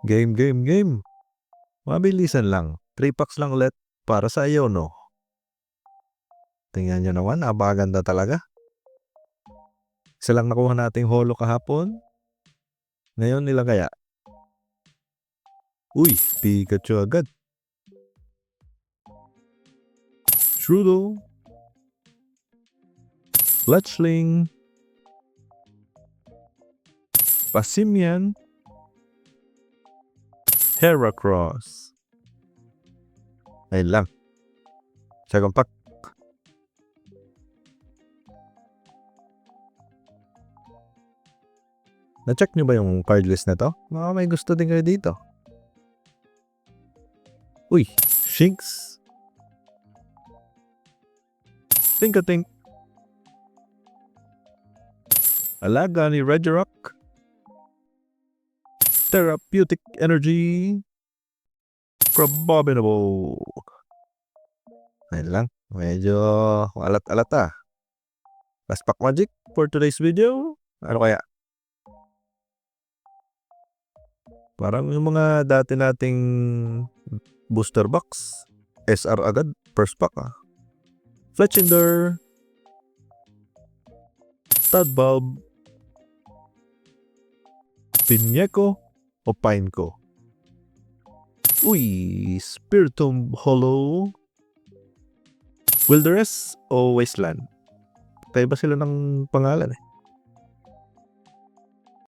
Game, game, game. Mabilisan lang. 3 packs lang ulit para sa iyo, no? Tingnan nyo naman, napakaganda talaga. Isa lang nakuha nating holo kahapon. Ngayon nila kaya? Uy, Pikachu agad. Shrudo. Fletchling. Pasimian. Heracross. Ayun lang. Second pack. Na-check nyo ba yung card list na to? Baka may gusto din kayo dito. Uy, Shinx. Think-a-think. Alaga ni Regirock. Therapeutic Energy. Probabinable. Ayun lang. Medyo alat-alat ah. Last pack magic for today's video. Ano kaya? Parang yung mga dati nating booster box. SR agad. First pack ah. Fletchinder. Studbulb. Piñeco o Pineco. Uy, Spiritomb Hollow. Wilderness o Wasteland? Kaya ba sila ng pangalan eh?